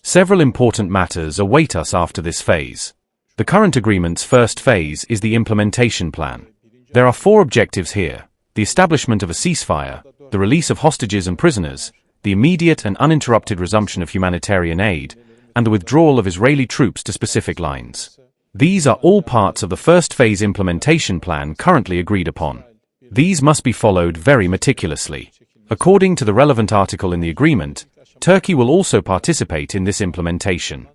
Several important matters await us after this phase. The current agreement's first phase is the implementation plan. There are 4 objectives here: the establishment of a ceasefire, the release of hostages and prisoners, the immediate and uninterrupted resumption of humanitarian aid, and the withdrawal of Israeli troops to specific lines. These are all parts of the first phase implementation plan currently agreed upon. These must be followed very meticulously. According to the relevant article in the agreement, Turkey will also participate in this implementation.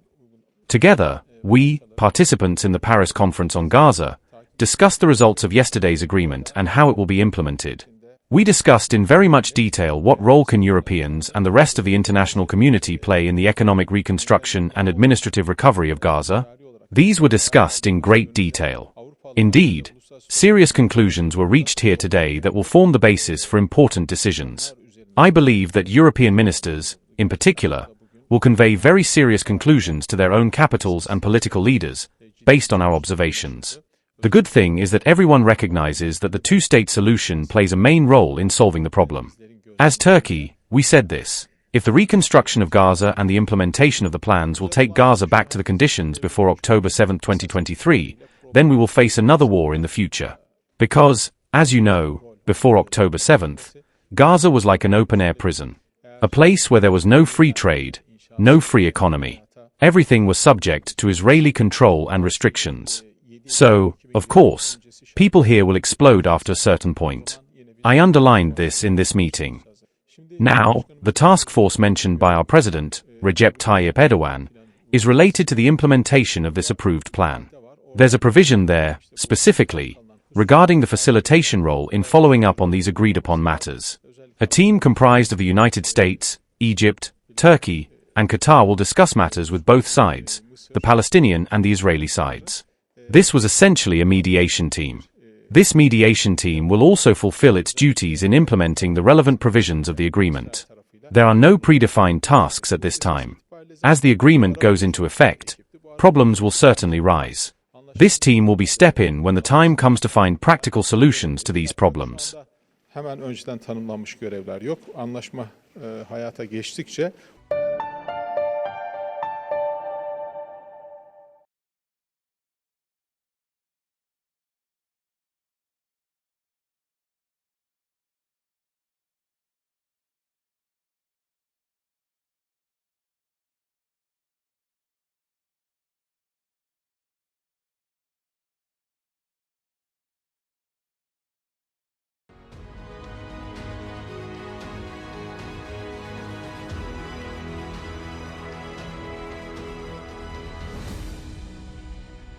Together, we, participants in the Paris Conference on Gaza, discussed the results of yesterday's agreement and how it will be implemented. We discussed in very much detail what role can Europeans and the rest of the international community play in the economic reconstruction and administrative recovery of Gaza. These were discussed in great detail. Indeed, serious conclusions were reached here today that will form the basis for important decisions. I believe that European ministers, in particular, will convey very serious conclusions to their own capitals and political leaders, based on our observations. The good thing is that everyone recognizes that the two-state solution plays a main role in solving the problem. As Turkey, we said this: if the reconstruction of Gaza and the implementation of the plans will take Gaza back to the conditions before October 7, 2023, then we will face another war in the future. Because, as you know, before October 7th, Gaza was like an open-air prison. A place where there was no free trade, no free economy. Everything was subject to Israeli control and restrictions. So, of course, people here will explode after a certain point. I underlined this in this meeting. Now, the task force mentioned by our president, Recep Tayyip Erdogan, is related to the implementation of this approved plan. There's a provision there, specifically, regarding the facilitation role in following up on these agreed-upon matters. A team comprised of the United States, Egypt, Turkey, and Qatar will discuss matters with both sides, the Palestinian and the Israeli sides. This was essentially a mediation team. This mediation team will also fulfill its duties in implementing the relevant provisions of the agreement. There are no predefined tasks at this time. As the agreement goes into effect, problems will certainly rise. This team will be step in when the time comes to find practical solutions to these problems. Hemen önceden tanımlanmış görevler yok. Anlaşma hayata geçtikçe